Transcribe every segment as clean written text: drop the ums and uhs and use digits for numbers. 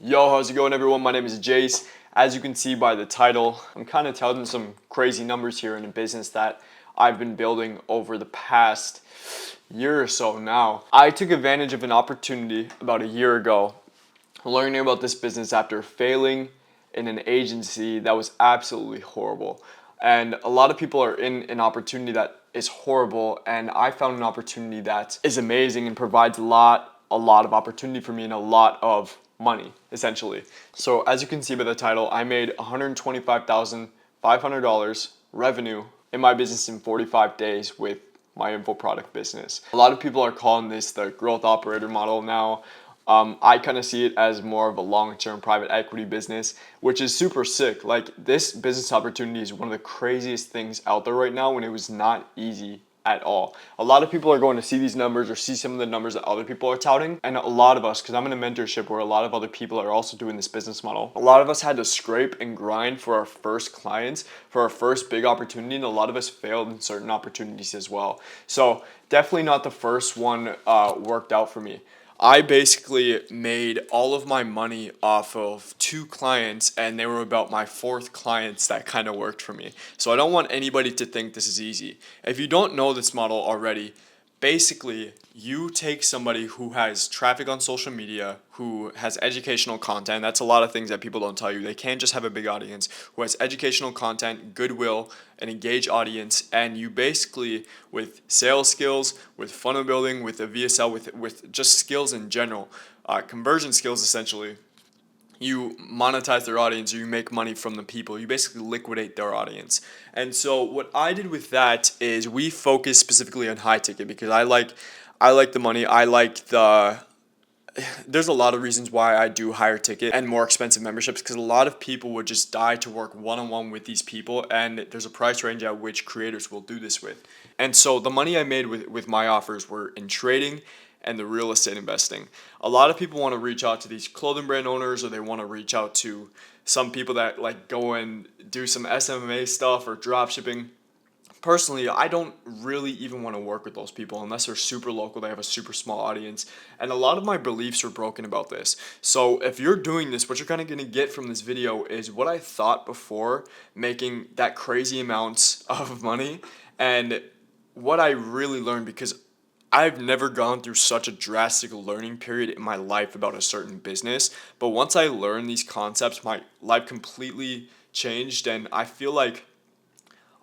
Yo, how's it going everyone? My name is Jace. As you can see by the title, I'm kind of telling some crazy numbers here in a business that I've been building over the past year or so now. I took advantage of an opportunity about a year ago, learning about this business after failing in an agency that was absolutely horrible. And a lot of people are in an opportunity that is horrible, and I found an opportunity that is amazing and provides a lot of opportunity for me and a lot of money essentially. So as you can see by the title, I made $125,500 revenue in my business in 45 days with my info product business. A lot of people are calling this the growth operator model now. I kind of see it as more of a long-term private equity business, which is super sick. Like, this business opportunity is one of the craziest things out there right now, and it was not easy at all. A lot of people are going to see these numbers or see some of the numbers that other people are touting, and a lot of us, because I'm in a mentorship where a lot of other people are also doing this business model, a lot of us had to scrape and grind for our first clients, for our first big opportunity, and a lot of us failed in certain opportunities as well. So definitely not the first one worked out for me. I basically made all of my money off of two clients, and they were about my fourth clients that kind of worked for me. So I don't want anybody to think this is easy. If you don't know this model already, basically you take somebody who has traffic on social media, who has educational content. That's a lot of things that people don't tell you. They can't just have a big audience. Who has educational content, goodwill, an engaged audience, and you basically, with sales skills, with funnel building, with a VSL, with just skills in general, conversion skills essentially, you monetize their audience, or you make money from the people. You basically liquidate their audience. And so what I did with that is we focus specifically on high ticket, because I like the money. I like the There's a lot of reasons why I do higher ticket and more expensive memberships, because a lot of people would just die to work one-on-one with these people, and there's a price range at which creators will do this with. And so the money I made with my offers were in trading and the real estate investing. A lot of people want to reach out to these clothing brand owners, or they want to reach out to some people that like go and do some SMA stuff or drop shipping. Personally, I don't really even want to work with those people unless they're super local, they have a super small audience, and a lot of my beliefs are broken about this. So if you're doing this, what you're kind of going to get from this video is what I thought before making that crazy amounts of money, and what I really learned, because I've never gone through such a drastic learning period in my life about a certain business. But once I learned these concepts, my life completely changed, and I feel like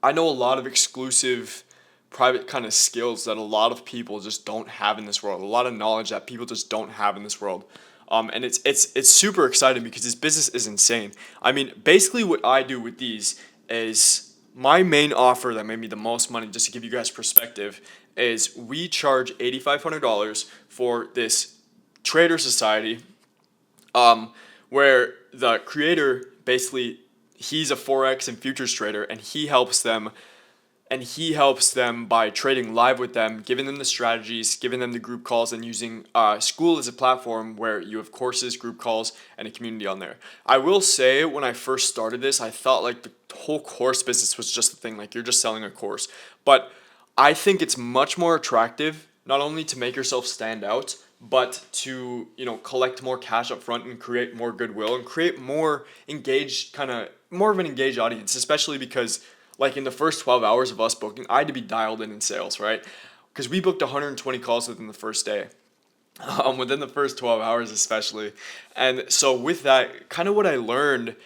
I know a lot of exclusive private kind of skills that a lot of people just don't have in this world. A lot of knowledge that people just don't have in this world. And it's super exciting because this business is insane. I mean, basically what I do with these is my main offer that made me the most money, just to give you guys perspective, is we charge $8,500 for this trader society, where the creator basically, he's a forex and futures trader, and he helps them by trading live with them, giving them the strategies, giving them the group calls, and using School as a platform where you have courses, group calls, and a community on there. I will say, when I first started this, I thought like the whole course business was just a thing, like you're just selling a course. But I think it's much more attractive, not only to make yourself stand out, but to, collect more cash up front and create more goodwill and create more engaged, kind of more of an engaged audience, especially because, like, in the first 12 hours of us booking, I had to be dialed in sales, right? Because we booked 120 calls within the first day, within the first 12 hours especially. And so with that, kind of what I learned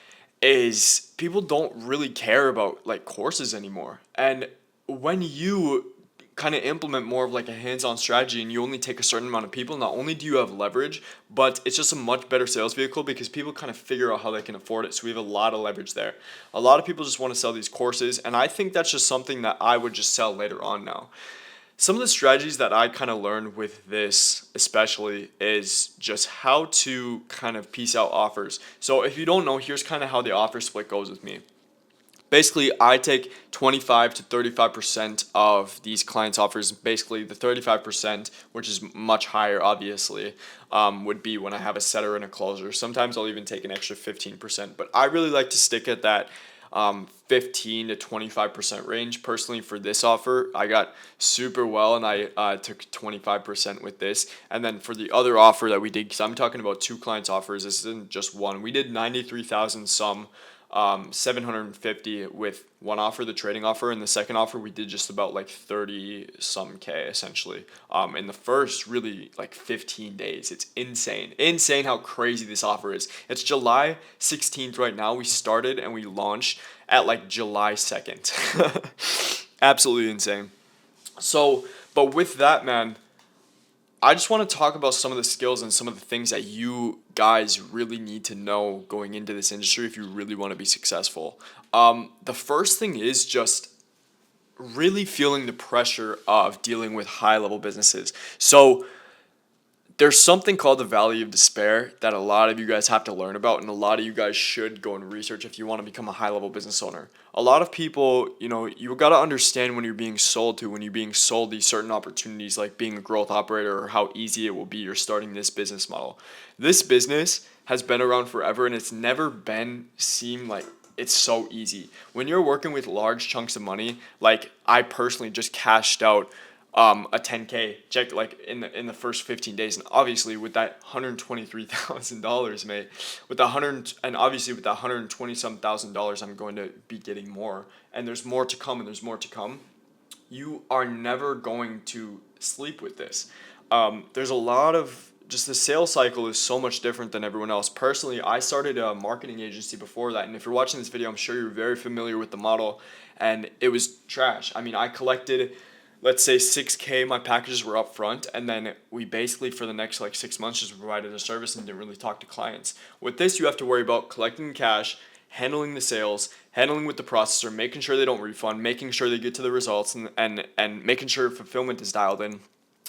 is people don't really care about like courses anymore. And when you kind of implement more of like a hands-on strategy, and you only take a certain amount of people, not only do you have leverage, but it's just a much better sales vehicle because people kind of figure out how they can afford it. So we have a lot of leverage there. A lot of people just want to sell these courses, and I think that's just something that I would just sell later on now. Some of the strategies that I kind of learned with this especially is just how to kind of piece out offers. So if you don't know, here's kind of how the offer split goes with me. Basically, I take 25 to 35% of these clients' offers. Basically, the 35%, which is much higher, obviously, would be when I have a setter and a closer. Sometimes I'll even take an extra 15%, but I really like to stick at that 15 to 25% range. Personally, for this offer, I got super well, and I took 25% with this. And then for the other offer that we did, because I'm talking about two clients' offers, this isn't just one. We did 93,000 some, 750 with one offer, the trading offer, and the second offer we did just about like 30 some K essentially. In the first really like 15 days. It's insane how crazy this offer is. It's July 16th right now. We started and we launched at like July 2nd. Absolutely insane. So, but with that, man, I just want to talk about some of the skills and some of the things that you guys really need to know going into this industry if you really want to be successful. The first thing is just really feeling the pressure of dealing with high level businesses. So, there's something called the Valley of Despair that a lot of you guys have to learn about, and a lot of you guys should go and research if you want to become a high level business owner. A lot of people, you got to understand when you're being sold these certain opportunities, like being a growth operator, or how easy it will be you're starting this business model. This business has been around forever, and it's never been seem like it's so easy. When you're working with large chunks of money, like I personally just cashed out a 10K check like in the first 15 days, and obviously with that $123,000, mate, with the 100, and obviously with that 120 some thousand dollars, I'm going to be getting more, and there's more to come, and there's more to come. You are never going to sleep with this. There's a lot of just the sales cycle is so much different than everyone else. Personally, I started a marketing agency before that, and if you're watching this video, I'm sure you're very familiar with the model, and it was trash. I mean, I collected, let's say 6K, my packages were up front, and then we basically for the next like 6 months just provided a service and didn't really talk to clients. With this, you have to worry about collecting cash, handling the sales, handling with the processor, making sure they don't refund, making sure they get to the results, and making sure fulfillment is dialed in,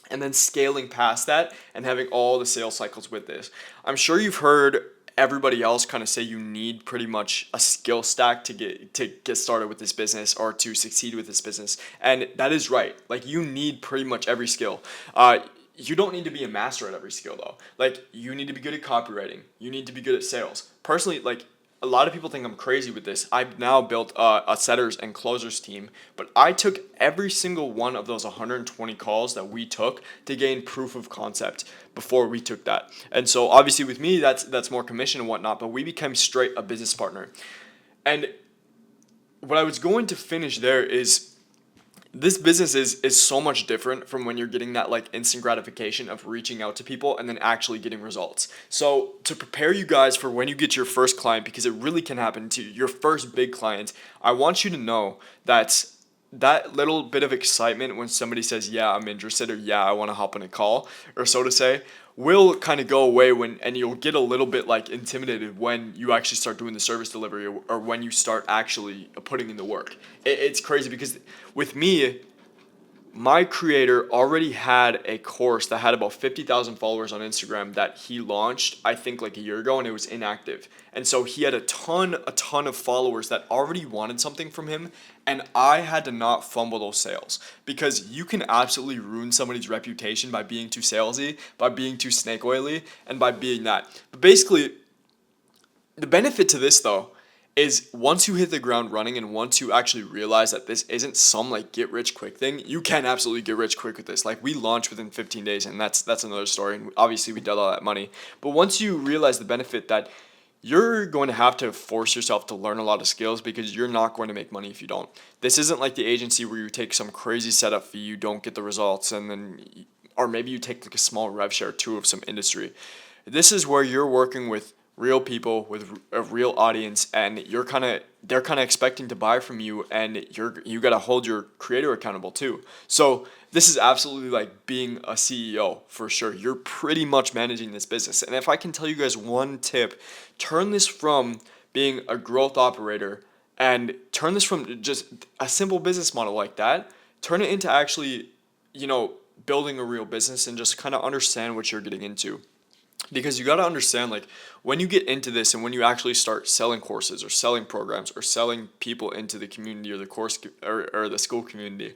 and then scaling past that and having all the sales cycles with this. I'm sure you've heard everybody else kind of say you need pretty much a skill stack to get started with this business or to succeed with this business, and that is right. Like, you need pretty much every skill. You don't need to be a master at every skill though. Like, you need to be good at copywriting, you need to be good at sales. Personally, like, a lot of people think I'm crazy with this. I've now built a setters and closers team, but I took every single one of those 120 calls that we took to gain proof of concept before we took that. And so obviously with me, that's more commission and whatnot, but we became straight a business partner. And what I was going to finish there is this business is so much different from when you're getting that like instant gratification of reaching out to people and then actually getting results. So to prepare you guys for when you get your first client, because it really can happen to your first big client, I want you to know that that little bit of excitement when somebody says, yeah, I'm interested, or yeah, I want to hop on a call, or so to say, will kind of go away and you'll get a little bit like intimidated when you actually start doing the service delivery, or when you start actually putting in the work. It's crazy because with me, my creator already had a course that had about 50,000 followers on Instagram that he launched, I think like a year ago, and it was inactive. And so he had a ton of followers that already wanted something from him, and I had to not fumble those sales, because you can absolutely ruin somebody's reputation by being too salesy, by being too snake oily, and by being that. But basically, the benefit to this though is once you hit the ground running and once you actually realize that this isn't some like get rich quick thing, you can absolutely get rich quick with this. Like, we launched within 15 days, and that's another story, and obviously we did all that money. But once you realize the benefit that you're going to have to force yourself to learn a lot of skills, because you're not going to make money if you don't. This isn't like the agency where you take some crazy setup fee, you don't get the results, and then, or maybe you take like a small rev share too of some industry. This is where you're working with real people with a real audience, and they're kind of expecting to buy from you, and you got to hold your creator accountable too. So this is absolutely like being a CEO for sure. You're pretty much managing this business. And if I can tell you guys one tip, turn this from being a growth operator, and turn this from just a simple business model like that, turn it into actually, building a real business, and just kind of understand what you're getting into. Because you got to understand, like, when you get into this and when you actually start selling courses or selling programs or selling people into the community or the course or the school community,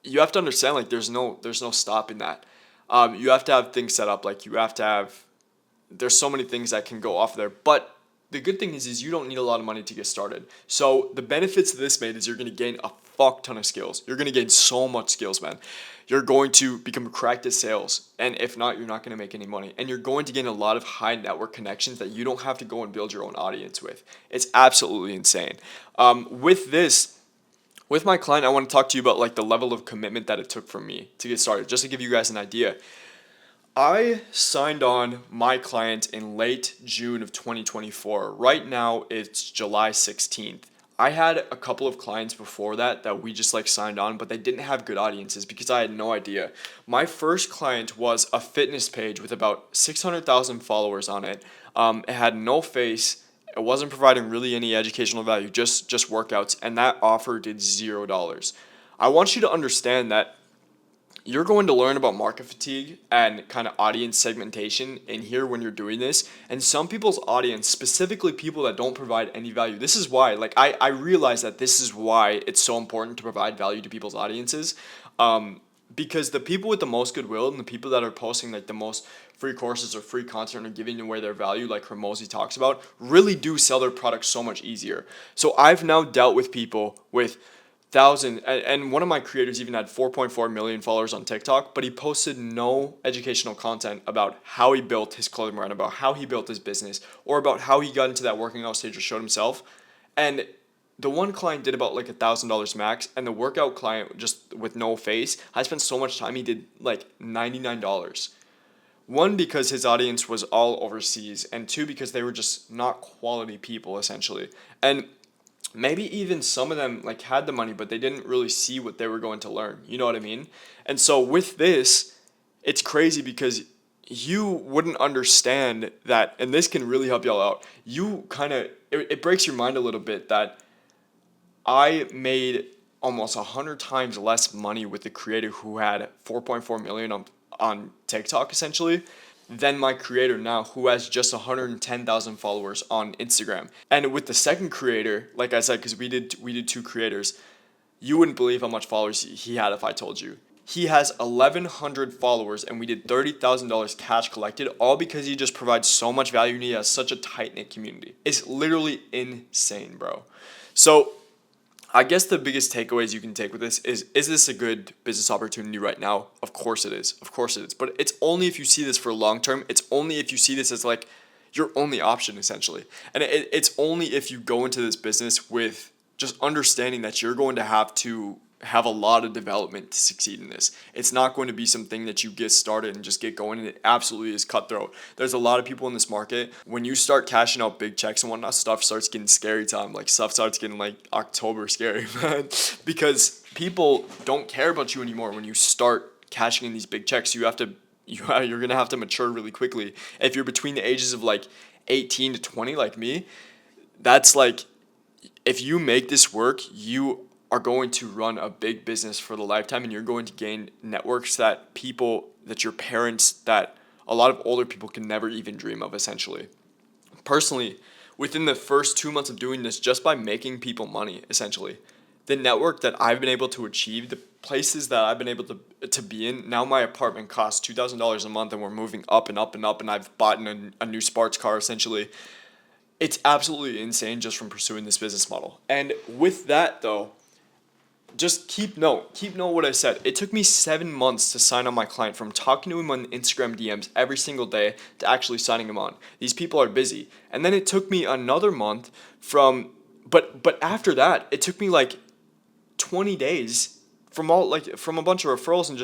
you have to understand, like, there's no stopping that. You have to have things set up, like, there's so many things that can go off there, but the good thing is you don't need a lot of money to get started. So the benefits of this, mate, is you're going to gain a fuck ton of skills. You're going to gain so much skills, man. You're going to become cracked at sales. And if not, you're not going to make any money. And you're going to gain a lot of high network connections that you don't have to go and build your own audience with. It's absolutely insane. With my client, I want to talk to you about like the level of commitment that it took for me to get started. Just to give you guys an idea, I signed on my client in late June of 2024. Right now, it's July 16th. I had a couple of clients before that we just like signed on, but they didn't have good audiences because I had no idea. My first client was a fitness page with about 600,000 followers on it. It had no face. It wasn't providing really any educational value, just workouts, and that offer did $0. I want you to understand that you're going to learn about market fatigue and kind of audience segmentation in here when you're doing this. And some people's audience, specifically people that don't provide any value, this is why, like, I realize that this is why it's so important to provide value to people's audiences. Because the people with the most goodwill and the people that are posting like the most free courses or free content or giving away their value, like Hormozi talks about, really do sell their products so much easier. So I've now dealt with people with and one of my creators even had 4.4 million followers on TikTok, but he posted no educational content about how he built his clothing brand, about how he built his business, or about how he got into that working out stage or showed himself. And the one client did about like $1,000 max, and the workout client just with no face, I spent so much time, he did like $99. One, because his audience was all overseas, and two, because they were just not quality people essentially. And maybe even some of them like had the money, but they didn't really see what they were going to learn. You know what I mean? And so with this, it's crazy because you wouldn't understand that, and this can really help y'all out. You kind of, it breaks your mind a little bit that I made almost 100 times less money with the creator who had 4.4 million on TikTok essentially than my creator now who has just 110,000 followers on Instagram. And with the second creator, like I said, because we did two creators, you wouldn't believe how much followers he had if I told you. He has 1,100 followers and we did $30,000 cash collected, all because he just provides so much value and he has such a tight-knit community. It's literally insane, bro. So I guess the biggest takeaways you can take with this is this a good business opportunity right now? Of course it is. Of course it is. But it's only if you see this for long term. It's only if you see this as like your only option essentially. And it's only if you go into this business with just understanding that you're going to have a lot of development to succeed in this. It's not going to be something that you get started and just get going, and it absolutely is cutthroat. There's a lot of people in this market. When you start cashing out big checks and whatnot, stuff starts getting scary time. Like stuff starts getting like October scary, man. Because people don't care about you anymore when you start cashing in these big checks. You're gonna have to mature really quickly. If you're between the ages of like 18 to 20 like me, that's like, if you make this work, you are going to run a big business for the lifetime, and you're going to gain networks that your parents, that a lot of older people can never even dream of essentially. Personally, within the first 2 months of doing this, just by making people money essentially, the network that I've been able to achieve, the places that I've been able to be in, now my apartment costs $2,000 a month and we're moving up and up and up, and I've bought a new sports car essentially. It's absolutely insane just from pursuing this business model. And with that though, just keep note what I said. It took me 7 months to sign on my client, from talking to him on Instagram DMs every single day to actually signing him on. These people are busy. And then it took me another month but after that, it took me like 20 days from a bunch of referrals and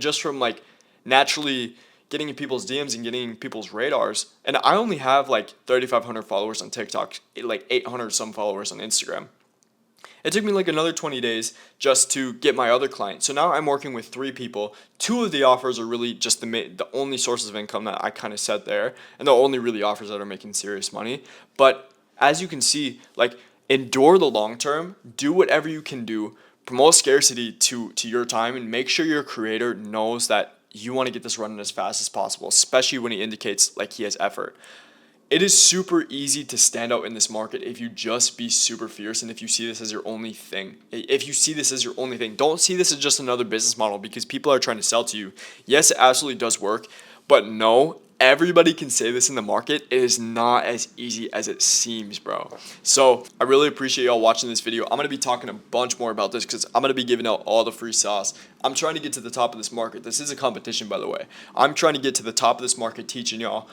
just from naturally getting in people's DMs and getting in people's radars. And I only have like 3,500 followers on TikTok, like 800 some followers on Instagram. It took me like another 20 days just to get my other client. So now I'm working with 3 people. 2 of the offers are really just the only sources of income that I kind of set there, and the only really offers that are making serious money. But as you can see, like, endure the long term, do whatever you can do, promote scarcity to your time, and make sure your creator knows that you want to get this running as fast as possible, especially when he indicates like he has effort. It is super easy to stand out in this market if you just be super fierce, and if you see this as your only thing. If you see this as your only thing, don't see this as just another business model because people are trying to sell to you. Yes, it absolutely does work, but no, everybody can say this in the market. It is not as easy as it seems, bro. So I really appreciate y'all watching this video. I'm going to be talking a bunch more about this because I'm going to be giving out all the free sauce. I'm trying to get to the top of this market. This is a competition, by the way. I'm trying to get to the top of this market teaching y'all.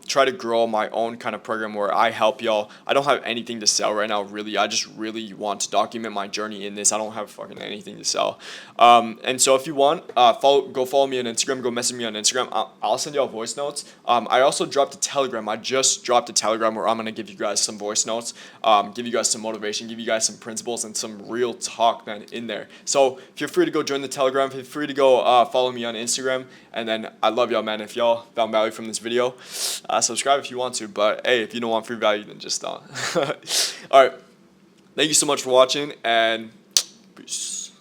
Try to grow my own kind of program where I help y'all. I don't have anything to sell right now, really. I just really want to document my journey in this. I don't have fucking anything to sell. And so if you want, go follow me on Instagram. Go message me on Instagram. I'll send y'all voice notes. I also dropped a Telegram. I just dropped a Telegram where I'm going to give you guys some voice notes, give you guys some motivation, give you guys some principles and some real talk, man, in there. So feel free to go join the Telegram. Feel free to go follow me on Instagram. And then I love y'all, man. If y'all found value from this video, subscribe if you want to. But hey, if you don't want free value, then just don't. All right. Thank you so much for watching, and peace.